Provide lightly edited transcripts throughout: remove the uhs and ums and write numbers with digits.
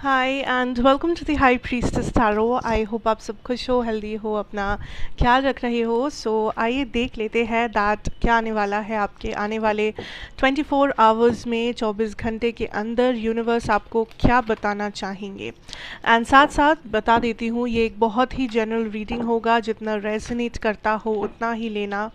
Hi and welcome to the high priestess tarot. I hope आप सब खुश हो, हेल्दी हो, अपना ख्याल रख रहे हो। सो आइए देख लेते हैं दैट क्या आने वाला है आपके आने वाले 24 आवर्स में, 24 घंटे के अंदर यूनिवर्स आपको क्या बताना चाहेंगे। एंड साथ साथ बता देती हूँ, ये एक बहुत ही जनरल रीडिंग होगा, जितना रेजोनेट करता हो उतना ही लेना,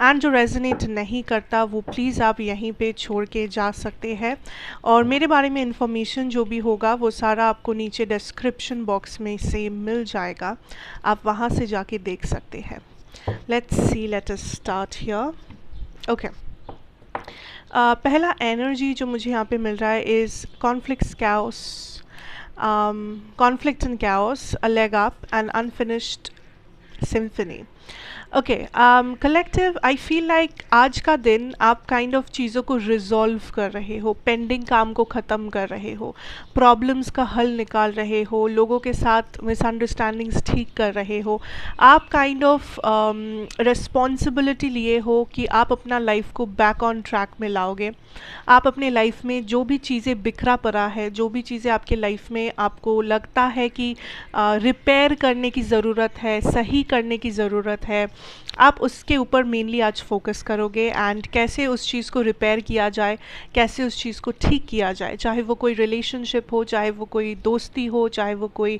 एंड जो रेजोनेट नहीं करता वो प्लीज़ आप यहीं पे छोड़ के जा सकते हैं। और मेरे बारे में इंफॉर्मेशन जो भी होगा वो सारा आपको नीचे डिस्क्रिप्शन बॉक्स में से मिल जाएगा, आप वहाँ से जाके देख सकते हैं। Let us start here. Okay, पहला एनर्जी जो मुझे यहाँ पे मिल रहा है is conflicts chaos, conflict and chaos, a leg up, an unfinished symphony. Okay, collective, I feel like आज का दिन आप काइंड ऑफ चीज़ों को रिजॉल्व कर रहे हो, पेंडिंग काम को ख़त्म कर रहे हो, प्रॉब्लम्स का हल निकाल रहे हो, लोगों के साथ मिसअंडरस्टैंडिंग्स ठीक कर रहे हो। आप काइंड ऑफ रिस्पॉन्सिबिलिटी लिए हो कि आप अपना लाइफ को बैक ऑन ट्रैक में लाओगे। आप अपने लाइफ में जो भी चीज़ें बिखरा पड़ा है, जो भी चीज़ें आपके लाइफ में आपको लगता है कि रिपेयर करने की ज़रूरत है, सही करने की ज़रूरत है, आप उसके ऊपर मेनली आज फोकस करोगे। एंड कैसे उस चीज़ को रिपेयर किया जाए, कैसे उस चीज़ को ठीक किया जाए, चाहे वो कोई रिलेशनशिप हो, चाहे वो कोई दोस्ती हो, चाहे वो कोई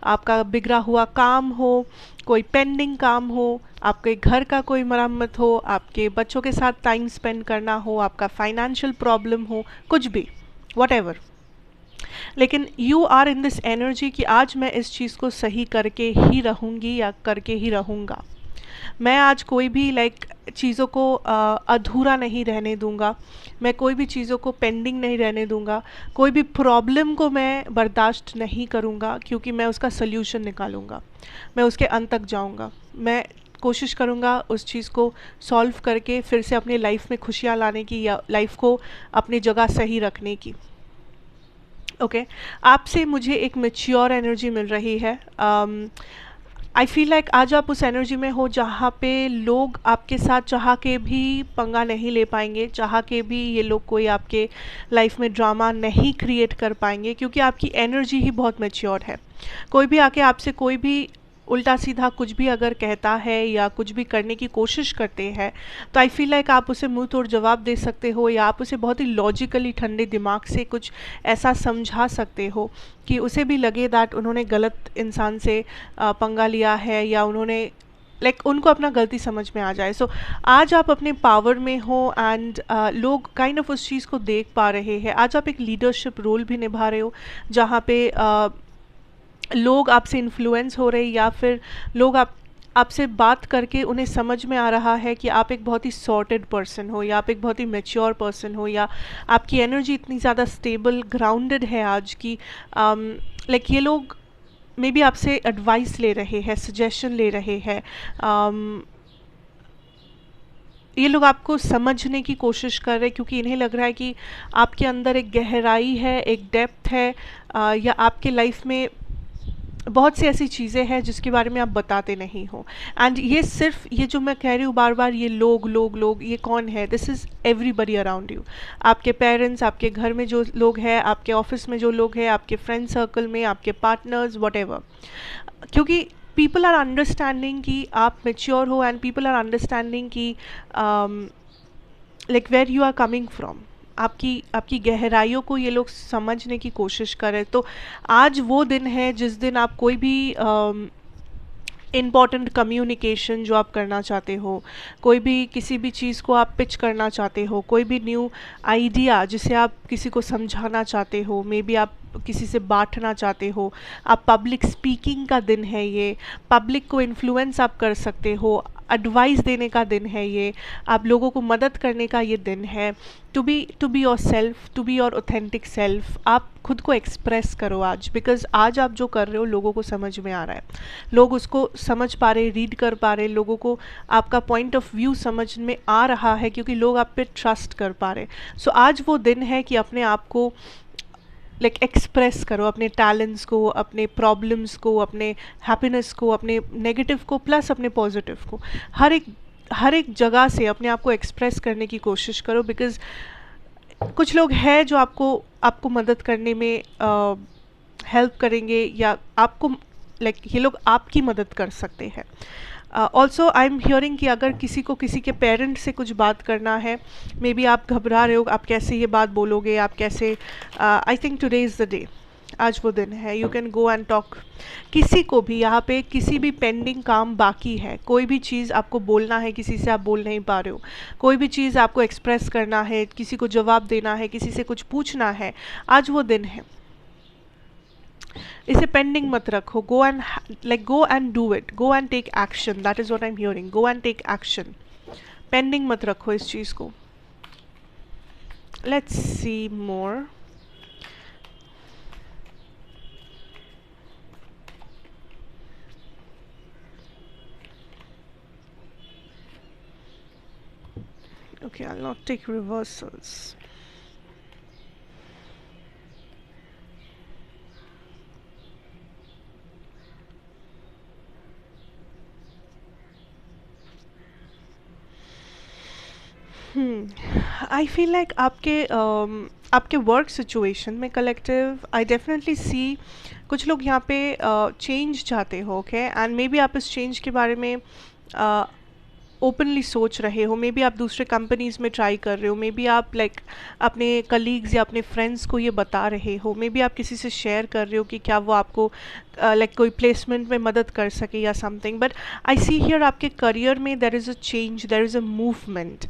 आपका बिगड़ा हुआ काम हो, कोई पेंडिंग काम हो, आपके घर का कोई मरम्मत हो, आपके बच्चों के साथ टाइम स्पेंड करना हो, आपका फाइनेंशियल प्रॉब्लम हो, कुछ भी, वट। लेकिन you are in this energy कि आज मैं इस चीज़ को सही करके ही रहूँगी या करके ही रहूँगा। मैं आज कोई भी चीज़ों को अधूरा नहीं रहने दूंगा, मैं कोई भी चीज़ों को पेंडिंग नहीं रहने दूंगा, कोई भी प्रॉब्लम को मैं बर्दाश्त नहीं करूंगा, क्योंकि मैं उसका सल्यूशन निकालूंगा, मैं उसके अंत तक जाऊंगा, मैं कोशिश करूंगा उस चीज़ को सॉल्व करके फिर से अपनी लाइफ में खुशियाँ लाने की या लाइफ को अपनी जगह सही रखने की। ओके, आपसे मुझे एक मैच्योर एनर्जी मिल रही है। आई फील लाइक आज आप उस एनर्जी में हो जहाँ पे लोग आपके साथ चाह के भी पंगा नहीं ले पाएंगे, चाह के भी ये लोग कोई आपके लाइफ में ड्रामा नहीं क्रिएट कर पाएंगे, क्योंकि आपकी एनर्जी ही बहुत मैच्योर है। कोई भी आके आपसे कोई भी उल्टा सीधा कुछ भी अगर कहता है या कुछ भी करने की कोशिश करते हैं, तो आई फील लाइक आप उसे मुंह तोड़ जवाब दे सकते हो, या आप उसे बहुत ही लॉजिकली ठंडे दिमाग से कुछ ऐसा समझा सकते हो कि उसे भी लगे दैट उन्होंने गलत इंसान से पंगा लिया है, या उन्होंने उनको अपना गलती समझ में आ जाए। सो आज आप अपने पावर में हो, एंड लोग काइंड ऑफ उस चीज़ को देख पा रहे हैं। आज आप एक लीडरशिप रोल भी निभा रहे हो, जहाँ पे लोग आपसे इन्फ्लुएंस हो रहे, या फिर लोग आपसे बात करके उन्हें समझ में आ रहा है कि आप एक बहुत ही सॉर्टेड पर्सन हो, या आप एक बहुत ही मैच्योर पर्सन हो, या आपकी एनर्जी इतनी ज़्यादा स्टेबल ग्राउंडेड है आज की। ये लोग मे बी आपसे एडवाइस ले रहे हैं, सजेशन ले रहे हैं, ये लोग आपको समझने की कोशिश कर रहे हैं, क्योंकि इन्हें लग रहा है कि आपके अंदर एक गहराई है, एक डेप्थ है, या आपके लाइफ में बहुत सी ऐसी चीज़ें हैं जिसके बारे में आप बताते नहीं हो। एंड ये सिर्फ ये जो मैं कह रही हूँ बार बार, ये लोग ये कौन है? This is everybody around you. आपके पेरेंट्स, आपके घर में जो लोग हैं, आपके ऑफिस में जो लोग हैं, आपके फ्रेंड सर्कल में, आपके पार्टनर्स, वट। क्योंकि पीपल आर अंडरस्टैंडिंग कि आप मेच्योर हो, एंड पीपल आर अंडरस्टैंडिंग कि where you are coming from, आपकी गहराइयों को ये लोग समझने की कोशिश करें। तो आज वो दिन है जिस दिन आप कोई भी इम्पॉर्टेंट कम्युनिकेशन जो आप करना चाहते हो, कोई भी किसी भी चीज़ को आप पिच करना चाहते हो, कोई भी न्यू आइडिया जिसे आप किसी को समझाना चाहते हो, मे बी आप किसी से बांटना चाहते हो, आप पब्लिक स्पीकिंग का दिन है ये, पब्लिक को इन्फ्लुएंस आप कर सकते हो, एडवाइस देने का दिन है ये, आप लोगों को मदद करने का ये दिन है। To be yourself, to be your authentic self, आप खुद को एक्सप्रेस करो आज, बिकॉज आज आप जो कर रहे हो लोगों को समझ में आ रहा है, लोग उसको समझ पा रहे, रीड कर पा रहे, लोगों को आपका पॉइंट ऑफ व्यू समझ में आ रहा है, क्योंकि लोग आप पे ट्रस्ट कर पा रहे। सो आज वो दिन है कि अपने आप को एक्सप्रेस करो, अपने टैलेंट्स को, अपने प्रॉब्लम्स को, अपने हैप्पीनेस को, अपने नेगेटिव को प्लस अपने पॉजिटिव को, हर एक जगह से अपने आप को एक्सप्रेस करने की कोशिश करो। बिकॉज कुछ लोग हैं जो आपको मदद करने में हेल्प करेंगे या आपको ये लोग आपकी मदद कर सकते हैं। ऑल्सो आई एम हियरिंग कि अगर किसी को किसी के पेरेंट से कुछ बात करना है, मे बी आप घबरा रहे हो, आप कैसे ये बात बोलोगे, आप कैसे, I think today is the day, आज वो दिन है। You can go and talk किसी को भी, यहाँ पे किसी भी पेंडिंग काम बाकी है, कोई भी चीज़ आपको बोलना है, किसी से आप बोल नहीं पा रहे हो, कोई भी चीज़ आपको एक्सप्रेस करना है, किसी को जवाब देना है, किसी से कुछ पूछना है, आज वो दिन है। इसे पेंडिंग मत रखो, go and do it, go and take action, that is what I am hearing, go and take action. Pending मत रखो इस चीज़ को। Let's see more. Okay, I'll not take reversals. I feel like आपके work situation में collective, I definitely see कुछ लोग यहाँ पे चेंज चाहते हो, ओके, एंड मे बी आप इस चेंज के बारे में ओपनली सोच रहे हो, मे बी आप दूसरे कंपनीज़ में ट्राई कर रहे हो, मे बी आप अपने कलीग्स या अपने फ्रेंड्स को ये बता रहे हो, मे बी आप किसी से शेयर कर रहे हो कि क्या वो आपको कोई प्लेसमेंट में मदद कर सके या something. But I see here आपके करियर में there is a change, there is a movement.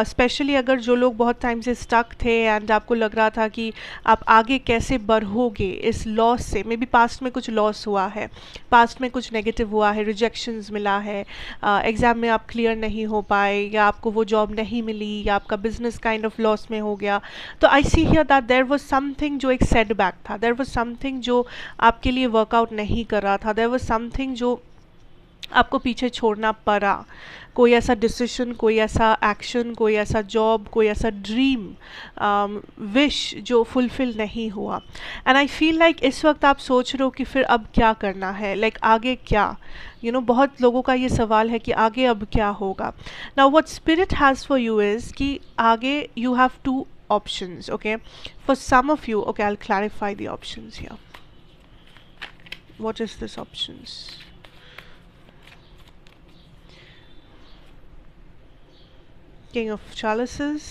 Specially अगर जो लोग बहुत टाइम से स्टक थे एंड आपको लग रहा था कि आप आगे कैसे बढ़ोगे इस लॉस से, मे बी पास्ट में कुछ लॉस हुआ है, पास्ट में कुछ नेगेटिव हुआ है, रिजेक्शंस मिला है, एग्ज़ाम में आप क्लियर नहीं हो पाए, या आपको वो जॉब नहीं मिली, या आपका बिजनेस काइंड ऑफ लॉस में हो गया। तो I see here that there was something जो एक सेटबैक था, देयर वाज समथिंग जो आपके लिए वर्कआउट नहीं कर रहा था, देयर वाज समथिंग जो आपको पीछे छोड़ना पड़ा, कोई ऐसा डिसीजन, कोई ऐसा एक्शन, कोई ऐसा जॉब, कोई ऐसा ड्रीम, विश जो फुलफिल नहीं हुआ। एंड आई फील लाइक इस वक्त आप सोच रहे हो कि फिर अब क्या करना है, आगे क्या, बहुत लोगों का ये सवाल है कि आगे अब क्या होगा। Now what spirit has for you is कि आगे you have two options, okay, for some of you, okay, I will clarify the options here. What is this options? King of Chalices,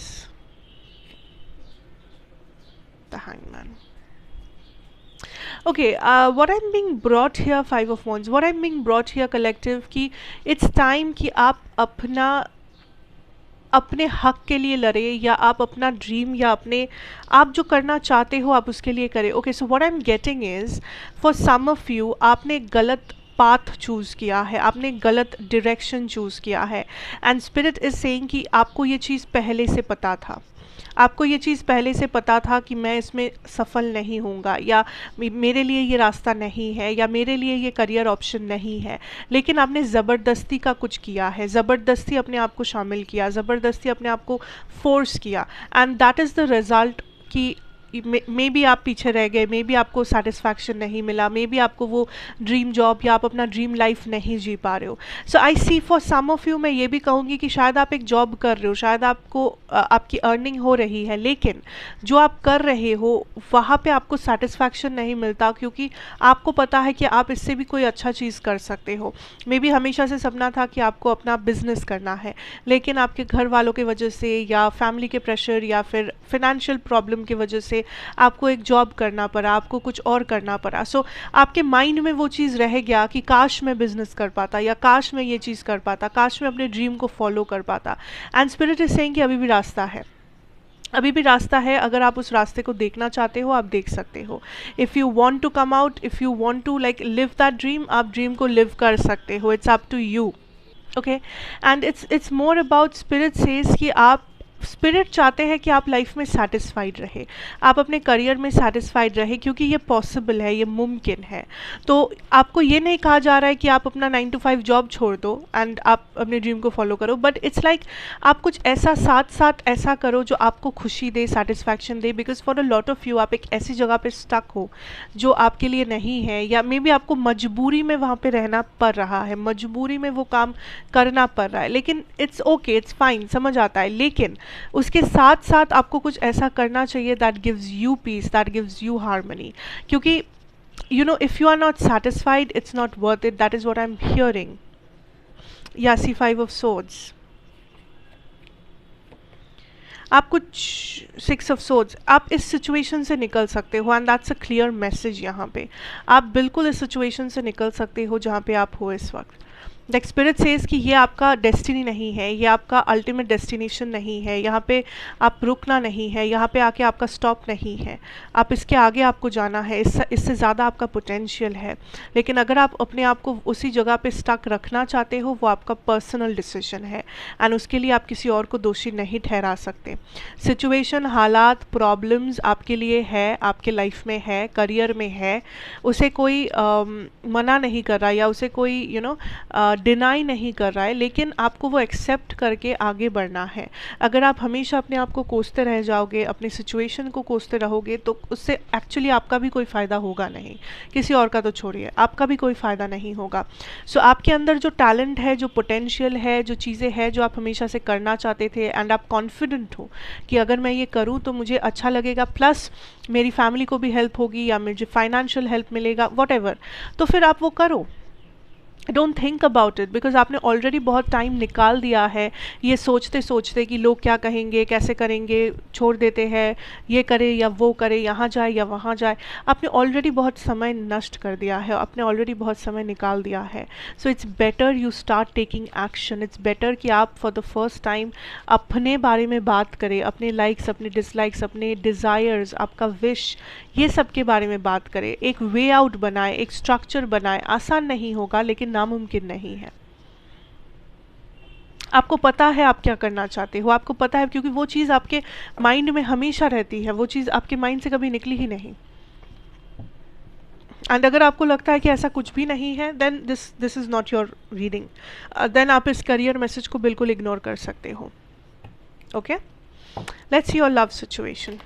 the Hangman. Okay, what I'm being brought here, Five of Wands, what I'm being brought here collective कि it's time कि आप अपने हक के लिए लड़े, या आप अपना ड्रीम या आप जो करना चाहते हो आप उसके लिए करें। Okay, so what I am getting is for some of you आपने गलत पाथ चूज़ किया है, आपने गलत डायरेक्शन चूज़ किया है, एंड स्पिरिट इज़ सेइंग कि आपको ये चीज़ पहले से पता था, आपको ये चीज़ पहले से पता था कि मैं इसमें सफल नहीं होऊंगा, या मेरे लिए ये रास्ता नहीं है, या मेरे लिए ये करियर ऑप्शन नहीं है, लेकिन आपने ज़बरदस्ती का कुछ किया है, ज़बरदस्ती अपने आप को शामिल किया, ज़बरदस्ती अपने आप को फोर्स किया, and that is the result कि मे बी आप पीछे रह गए, मे बी आपको सेटिस्फैक्शन नहीं मिला, मे बी आपको वो ड्रीम जॉब या आप अपना ड्रीम लाइफ नहीं जी पा रहे हो। सो आई सी फॉर सम ऑफ यू, मैं ये भी कहूँगी कि शायद आप एक जॉब कर रहे हो, शायद आपको आपकी अर्निंग हो रही है, लेकिन जो आप कर रहे हो वहाँ पे आपको सेटिस्फैक्शन नहीं मिलता, क्योंकि आपको पता है कि आप इससे भी कोई अच्छा चीज़ कर सकते हो। मे बी हमेशा से सपना था कि आपको अपना बिजनेस करना है, लेकिन आपके घर वालों की वजह से या फैमिली के प्रेशर या फिर फाइनेंशियल प्रॉब्लम की वजह से आपको एक जॉब करना पड़ा, आपको कुछ और करना पड़ा। सो आपके माइंड में वो चीज़ रह गया कि काश मैं बिजनेस कर पाता, या काश मैं ये चीज़ कर पाता, काश मैं अपने ड्रीम को फॉलो कर पाता। एंड स्पिरिट इज सेइंग कि अभी भी रास्ता है, अभी भी रास्ता है, अगर आप उस रास्ते को देखना चाहते हो आप देख सकते हो। If you want to come out, if you want to live that dream, आप ड्रीम को लिव कर सकते हो, it's up to you, okay. And it's more about, spirit says कि आप, स्पिरिट चाहते हैं कि आप लाइफ में सेटिस्फाइड रहे, आप अपने करियर में सेटिस्फाइड रहे, क्योंकि ये पॉसिबल है, ये मुमकिन है। तो आपको ये नहीं कहा जा रहा है कि आप अपना 9 to 5 जॉब छोड़ दो एंड आप अपने ड्रीम को फॉलो करो, बट इट्स लाइक आप कुछ ऐसा साथ साथ ऐसा करो जो आपको खुशी दे, सेटिस्फैक्शन दे, because for a lot of you आप एक ऐसी जगह पे स्टक हो जो आपके लिए नहीं है, या मे बी आपको मजबूरी में वहाँ पे रहना पड़ रहा है, मजबूरी में वो काम करना पड़ रहा है, लेकिन इट्स ओके, इट्स फाइन, समझ आता है, लेकिन उसके साथ साथ आपको कुछ ऐसा करना चाहिए that gives you peace, that gives you harmony. क्योंकि you know, if you are not satisfied, it's not worth it. That is what I'm hearing. Yeah, C5 of swords. आप कुछ 6 ऑफ सोर्ड्स, आप इस सिचुएशन से निकल सकते हो and that's a clear message यहाँ पे। आप बिल्कुल इस सिचुएशन से निकल सकते हो जहाँ पे आप हो इस वक्त। द स्पिरिट सेज कि ये आपका डेस्टिनी नहीं है, ये आपका अल्टीमेट डेस्टिनेशन नहीं है, यहाँ पे आप रुकना नहीं है, यहाँ पे आके आपका स्टॉप नहीं है, आप इसके आगे आपको जाना है, इससे ज़्यादा आपका पोटेंशियल है। लेकिन अगर आप अपने आप को उसी जगह पे स्टक रखना चाहते हो, वो आपका पर्सनल डिसीजन है एंड उसके लिए आप किसी और को दोषी नहीं ठहरा सकते। सिचुएशन, हालात, प्रॉब्लम्स आपके लिए है, आपके लाइफ में है, करियर में है, उसे कोई मना नहीं कर रहा या उसे कोई डिनाई नहीं कर रहा है, लेकिन आपको वो एक्सेप्ट करके आगे बढ़ना है। अगर आप हमेशा अपने आप को कोसते रह जाओगे, अपनी सिचुएशन को कोसते रहोगे, तो उससे एक्चुअली आपका भी कोई फ़ायदा होगा नहीं, किसी और का तो छोड़िए, आपका भी कोई फ़ायदा नहीं होगा। सो आपके अंदर जो टैलेंट है, जो पोटेंशियल है, जो चीज़ें हैं जो आप हमेशा से करना चाहते थे एंड आप कॉन्फिडेंट हो कि अगर मैं ये करूँ तो मुझे अच्छा लगेगा, प्लस मेरी फैमिली को भी हेल्प होगी या मुझे फाइनेंशियल हेल्प मिलेगा, व्हाटएवर, तो फिर आप वो करो। Don't think about it, because आपने ऑलरेडी बहुत टाइम निकाल दिया है ये सोचते सोचते कि लोग क्या कहेंगे, कैसे करेंगे, छोड़ देते हैं, ये करे या वो करे, यहाँ जाए या वहाँ जाए। आपने ऑलरेडी बहुत समय नष्ट कर दिया है, आपने ऑलरेडी बहुत समय निकाल दिया है। So it's better you start taking action. It's better कि आप फॉर द फर्स्ट टाइम अपने बारे में बात करें, अपने लाइक्स, अपने डिसलाइक्स, अपने डिज़ायर्स, आपका विश, ये सब के बारे में बात करें। एक वे आउट बनाए, एक स्ट्रक्चर बनाए। आसान नहीं होगा लेकिन नामुमकिन नहीं है। आपको पता है आप क्या करना चाहते हो, आपको पता है, क्योंकि वो चीज़ आपके माइंड में हमेशा रहती है, वो चीज़ आपके माइंड से कभी निकली ही नहीं। एंड अगर आपको लगता है कि ऐसा कुछ भी नहीं है, then this is not your reading, then आप इस करियर मैसेज को बिल्कुल इग्नोर कर सकते हो। Okay, let's see your love situation.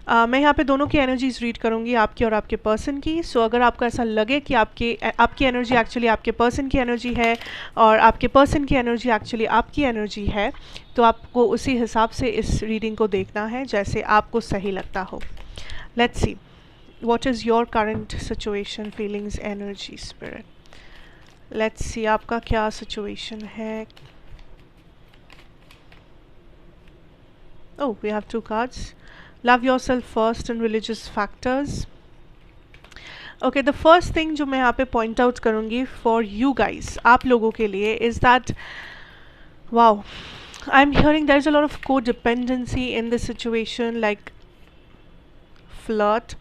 मैं यहाँ पे दोनों की एनर्जीज रीड करूँगी, आपकी और आपके पर्सन की। सो अगर आपको ऐसा लगे कि आपकी एनर्जी एक्चुअली आपके पर्सन की एनर्जी है और आपके पर्सन की एनर्जी एक्चुअली आपकी एनर्जी है, तो आपको उसी हिसाब से इस रीडिंग को देखना है जैसे आपको सही लगता हो। Let's see what is your current situation, feelings, energy, spirit. Let's see आपका क्या सिचुएशन है। Oh, we have 2 cards. Love yourself first and religious factors. Okay, the first thing जो मैं यहाँ पे point out करूँगी for you guys, आप लोगों के लिए, is that wow, I'm hearing there's a lot of codependency in this situation, like flirt.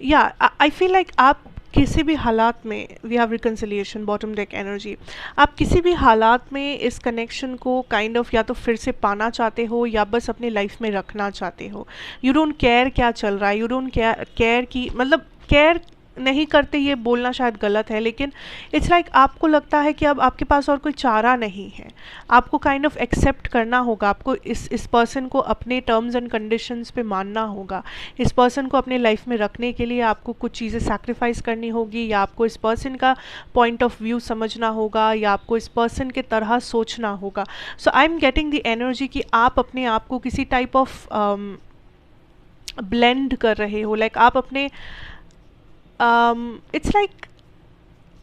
Yeah, I feel like आप किसी भी हालात में, we have reconciliation, bottom deck energy, आप किसी भी हालात में इस कनेक्शन को काइंड ऑफ या तो फिर से पाना चाहते हो या बस अपने लाइफ में रखना चाहते हो। यू डोंट केयर क्या चल रहा है, यू डोंट केयर की, मतलब केयर नहीं करते ये बोलना शायद गलत है, लेकिन इट्स लाइक आपको लगता है कि अब आपके पास और कोई चारा नहीं है, आपको काइंड ऑफ एक्सेप्ट करना होगा, आपको इस पर्सन को अपने टर्म्स एंड कंडीशंस पे मानना होगा, इस पर्सन को अपने लाइफ में रखने के लिए आपको कुछ चीज़ें सैक्रिफाइस करनी होगी, या आपको इस पर्सन का पॉइंट ऑफ व्यू समझना होगा, या आपको इस पर्सन के तरह सोचना होगा। So I am getting the energy कि आप अपने आप को किसी टाइप ऑफ ब्लेंड कर रहे हो, लाइक आप अपने इट्स लाइक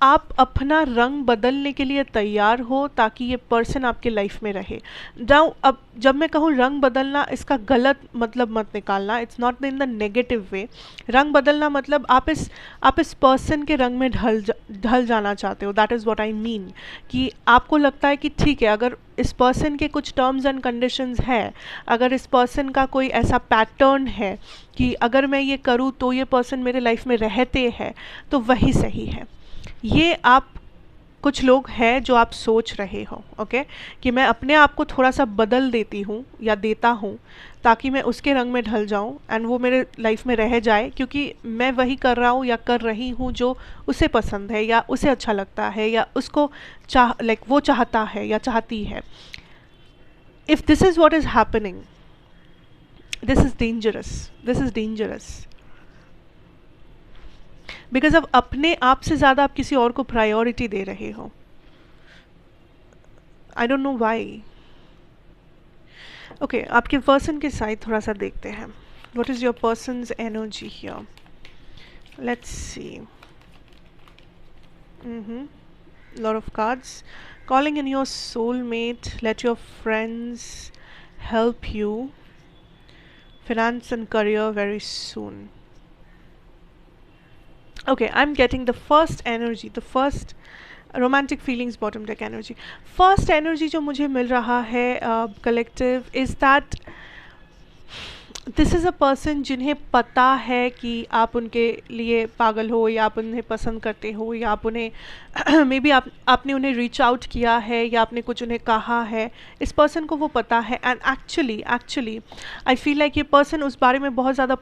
आप अपना रंग बदलने के लिए तैयार हो ताकि ये पर्सन आपके लाइफ में रहे। नाउ अब जब मैं कहूँ रंग बदलना, इसका गलत मतलब मत निकालना, it's not in the negative way. रंग बदलना मतलब आप इस पर्सन के रंग में ढल जाना चाहते हो, that is what I mean. कि आपको लगता है कि ठीक है, अगर इस पर्सन के कुछ टर्म्स एंड कंडीशंस है, अगर इस पर्सन का कोई ऐसा पैटर्न है कि अगर मैं ये करूँ तो ये पर्सन मेरे लाइफ में रहते हैं, तो वही सही है। ये आप कुछ लोग हैं जो आप सोच रहे हो, ओके, कि मैं अपने आप को थोड़ा सा बदल देती हूँ या देता हूँ ताकि मैं उसके रंग में ढल जाऊँ एंड वो मेरे लाइफ में रह जाए, क्योंकि मैं वही कर रहा हूँ या कर रही हूँ जो उसे पसंद है या उसे अच्छा लगता है या उसको वो चाहता है या चाहती है। If this is what is happening, this is dangerous, because अब अपने आप से ज़्यादा आप किसी और को प्रायोरिटी दे रहे हो। I don't know why. Okay, आपके पर्सन के साइड थोड़ा सा देखते हैं। What is your person's energy here. Let's see. Lot of cards. Calling in your soulmate. Let your friends help you. Finance and career very soon. Okay, I'm getting the first energy, the first romantic feelings bottom deck energy. First energy जो मुझे मिल रहा है collective is that this is a person जिन्हें पता है कि आप उनके लिए पागल हो या आप उन्हें पसंद करते हो या आप उन्हें मे बी आपने उन्हें रीच आउट किया है या आपने कुछ उन्हें कहा है. इस पर्सन को वो पता है and actually I feel like ये पर्सन उस बारे में बहुत ज़्यादा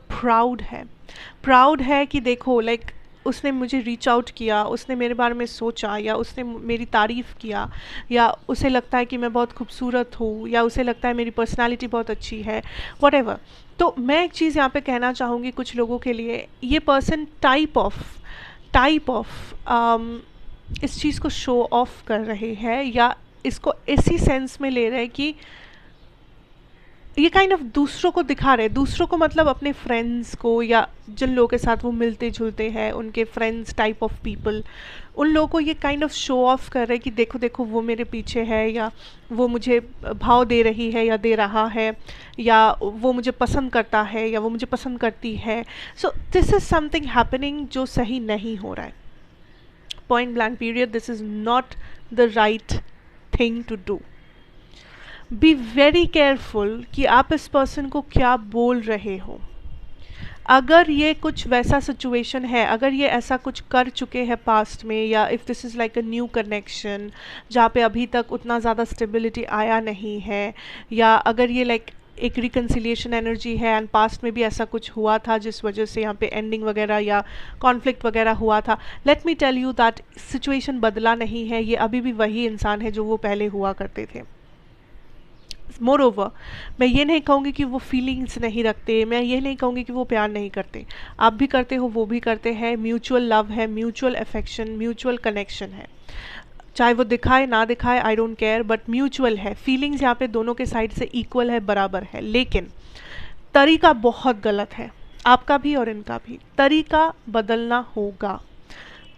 प्राउड है कि देखो लाइक उसने मुझे रीच आउट किया, उसने मेरे बारे में सोचा या उसने मेरी तारीफ़ किया या उसे लगता है कि मैं बहुत खूबसूरत हूँ या उसे लगता है मेरी पर्सनालिटी बहुत अच्छी है, व्हाटएवर. तो मैं एक चीज़ यहाँ पे कहना चाहूँगी कुछ लोगों के लिए, ये पर्सन टाइप ऑफ इस चीज़ को शो ऑफ कर रहे हैं या इसको इसी सेंस में ले रहे हैं कि ये काइंड ऑफ दूसरों को दिखा रहे हैं, दूसरों को मतलब अपने फ्रेंड्स को या जिन लोगों के साथ वो मिलते जुलते हैं उनके फ्रेंड्स टाइप ऑफ पीपल, उन लोगों को ये काइंड ऑफ शो ऑफ कर रहे हैं कि देखो देखो वो मेरे पीछे है या वो मुझे भाव दे रही है या दे रहा है या वो मुझे पसंद करता है या वो मुझे पसंद करती है. So this is something happening जो सही नहीं हो रहा है. Point blank period, this is not the right thing to do. Be very careful कि आप इस पर्सन को क्या बोल रहे हो. अगर ये कुछ वैसा सिचुएशन है, अगर ये ऐसा कुछ कर चुके हैं पास्ट में या if this is like a new connection जहाँ पे अभी तक उतना ज़्यादा स्टेबिलिटी आया नहीं है या अगर ये लाइक एक रिकन्सिलिएशन एनर्जी है एंड पास्ट में भी ऐसा कुछ हुआ था जिस वजह से यहाँ पे एंडिंग वगैरह या कॉन्फ्लिक्ट वगैरह हुआ था, let me tell you that situation बदला नहीं है. ये अभी भी वही इंसान है जो वो पहले हुआ करते थे. मोर ओवर, मैं ये नहीं कहूँगी कि वो फीलिंग्स नहीं रखते, मैं ये नहीं कहूँगी कि वो प्यार नहीं करते. आप भी करते हो, वो भी करते हैं. म्यूचुअल लव है, म्यूचुअल अफेक्शन, म्यूचुअल कनेक्शन है. चाहे वो दिखाए ना दिखाए, I don't care, but mutual है. फीलिंग्स यहाँ पे दोनों के साइड से इक्वल है, बराबर है. लेकिन तरीका बहुत गलत है, आपका भी और इनका भी. तरीका बदलना होगा.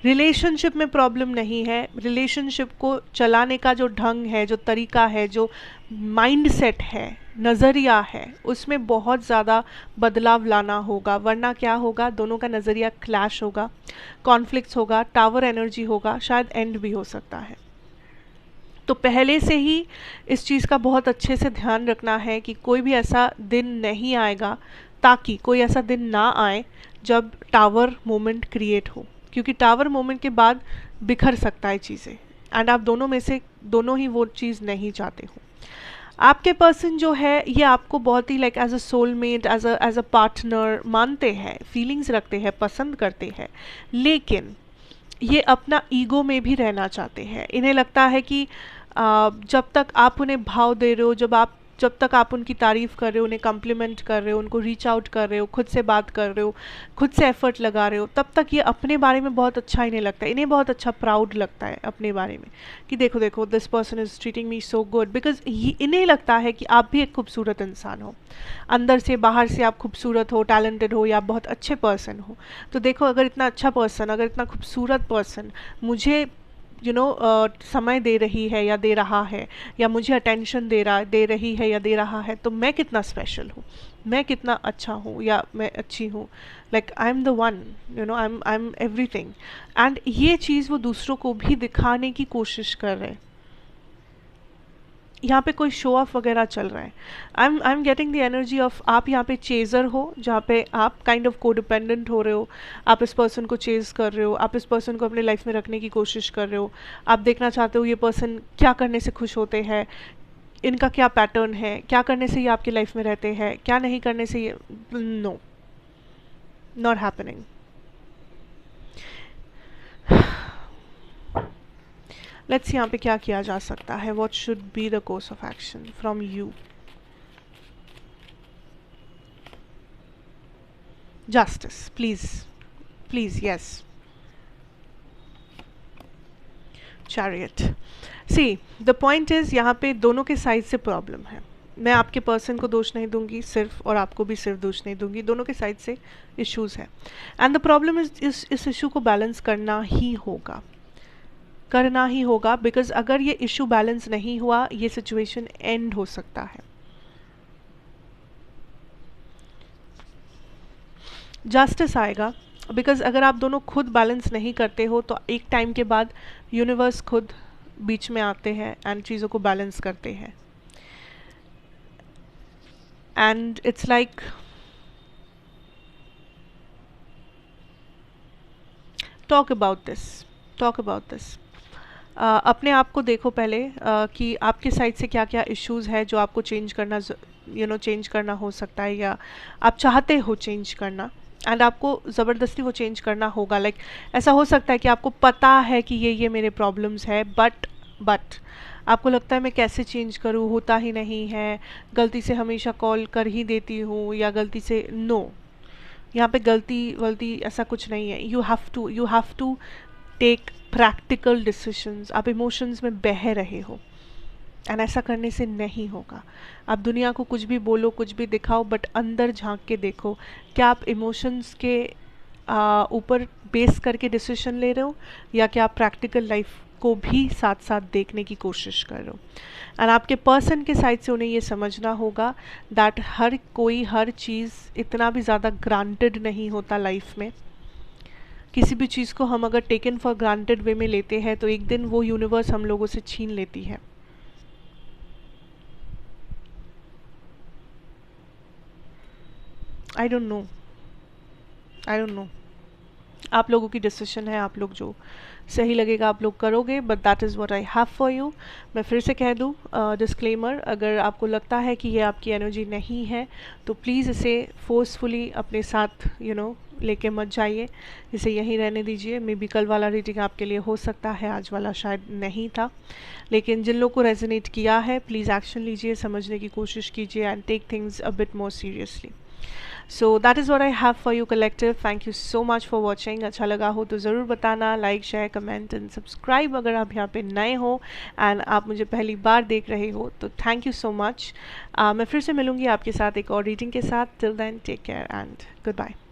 रिलेशनशिप में प्रॉब्लम नहीं है, रिलेशनशिप को चलाने का जो ढंग है, जो तरीका है, जो माइंडसेट है, नज़रिया है, उसमें बहुत ज़्यादा बदलाव लाना होगा. वरना क्या होगा, दोनों का नज़रिया क्लैश होगा, कॉन्फ्लिक्ट्स होगा, टावर एनर्जी होगा, शायद एंड भी हो सकता है. तो पहले से ही इस चीज़ का बहुत अच्छे से ध्यान रखना है कि कोई भी ऐसा दिन नहीं आएगा, ताकि कोई ऐसा दिन ना आए जब टावर मोमेंट क्रिएट हो, क्योंकि टावर मोमेंट के बाद बिखर सकता है चीज़ें एंड आप दोनों में से दोनों ही वो चीज़ नहीं चाहते हो. आपके पर्सन जो है ये आपको बहुत ही like as a soulmate, as a partner मानते हैं, फीलिंग्स रखते हैं, पसंद करते हैं, लेकिन ये अपना ईगो में भी रहना चाहते हैं. इन्हें लगता है कि जब तक आप उन्हें भाव दे रहे हो, जब तक आप उनकी तारीफ़ कर रहे हो, उन्हें कम्प्लीमेंट कर रहे हो, उनको रीच आउट कर रहे हो, खुद से बात कर रहे हो, खुद से एफर्ट लगा रहे हो, तब तक ये अपने बारे में बहुत अच्छा इन्हें लगता है. इन्हें बहुत अच्छा प्राउड लगता है अपने बारे में कि देखो देखो this person is treating me so good. Because इन्हें लगता है कि आप भी एक खूबसूरत इंसान हो, अंदर से बाहर से आप खूबसूरत हो, टैलेंटेड हो या आप बहुत अच्छे पर्सन हो. तो देखो अगर इतना अच्छा पर्सन, अगर इतना खूबसूरत पर्सन मुझे समय दे रही है या दे रहा है या मुझे अटेंशन दे रही है या दे रहा है, तो मैं कितना स्पेशल हूँ, मैं कितना अच्छा हूँ या मैं अच्छी हूँ. Like I am the one, I am everything. And ये चीज़ वो दूसरों को भी दिखाने की कोशिश कर रहे हैं. यहाँ पे कोई शो ऑफ वगैरह चल रहा है. आई am getting the energy of आप यहाँ पे चेज़र हो, जहाँ पे आप काइंड ऑफ कोडिपेंडेंट हो रहे हो. आप इस पर्सन को चेज़ कर रहे हो, आप इस पर्सन को अपने लाइफ में रखने की कोशिश कर रहे हो. आप देखना चाहते हो ये पर्सन क्या करने से खुश होते हैं, इनका क्या पैटर्न है, क्या करने से ये आपकी लाइफ में रहते हैं, क्या नहीं करने से ये. No, not happening. लेट्स यहाँ पे क्या किया जा सकता है. What should be the course of action from you. Justice, please, yes. Chariot. See the point is यहाँ पे दोनों के साइड से प्रॉब्लम है. मैं आपके पर्सन को दोष नहीं दूंगी सिर्फ, और आपको भी सिर्फ दोष नहीं दूंगी, दोनों के साइड से इश्यूज है। एंड द प्रॉब्लम इज इस इशू को बैलेंस करना ही होगा, करना ही होगा, बिकॉज अगर ये इशू बैलेंस नहीं हुआ ये सिचुएशन एंड हो सकता है। जस्टिस आएगा, बिकॉज अगर आप दोनों खुद बैलेंस नहीं करते हो तो एक टाइम के बाद यूनिवर्स खुद बीच में आते हैं एंड चीज़ों को बैलेंस करते हैं। And it's like talk about this. अपने आप को देखो पहले कि आपके साइड से क्या क्या इश्यूज है जो आपको चेंज करना चेंज करना हो सकता है, या आप चाहते हो चेंज करना, एंड आपको ज़बरदस्ती वो चेंज करना होगा। लाइक ऐसा हो सकता है कि आपको पता है कि ये मेरे प्रॉब्लम्स है, बट आपको लगता है मैं कैसे चेंज करूँ, होता ही नहीं है, गलती से हमेशा कॉल कर ही देती हूँ, या गलती से नो, यहाँ पे गलती वलती ऐसा कुछ नहीं है। You have to take practical decisions. आप इमोशंस में बह रहे हो एंड ऐसा करने से नहीं होगा। आप दुनिया को कुछ भी बोलो, कुछ भी दिखाओ, बट अंदर झांक के देखो, क्या आप इमोशंस के ऊपर बेस करके डिसीजन ले रहे हो, या क्या आप प्रैक्टिकल लाइफ को भी साथ साथ देखने की कोशिश कर रहे हो। एंड आपके पर्सन के साइड से उन्हें ये समझना होगा दैट हर कोई हर चीज़ इतना भी ज़्यादा ग्रांटेड नहीं होता लाइफ में। किसी भी चीज़ को हम अगर टेकन फॉर ग्रांटेड वे में लेते हैं तो एक दिन वो यूनिवर्स हम लोगों से छीन लेती है। आई डोंट नो, आप लोगों की डिसीजन है, आप लोग जो सही लगेगा आप लोग करोगे, but that is what I have for you. मैं फिर से कह दूँ डिस्क्लेमर, अगर आपको लगता है कि ये आपकी एनर्जी नहीं है तो प्लीज़ इसे फोर्सफुली अपने साथ लेके मत जाइए, इसे यहीं रहने दीजिए। मे बी कल वाला रीडिंग आपके लिए हो सकता है, आज वाला शायद नहीं था, लेकिन जिन लोगों को रेजोनेट किया है प्लीज़ एक्शन लीजिए, समझने की कोशिश कीजिए and take things a bit more seriously. So that is what I have for you collective. Thank you so much for watching. अच्छा लगा हो तो ज़रूर बताना, like share comment and subscribe अगर आप यहाँ पे नए हो एंड आप मुझे पहली बार देख रहे हो तो थैंक यू सो मच। मैं फिर से मिलूँगी आपके साथ एक और रीडिंग के साथ। Till then take care and good bye.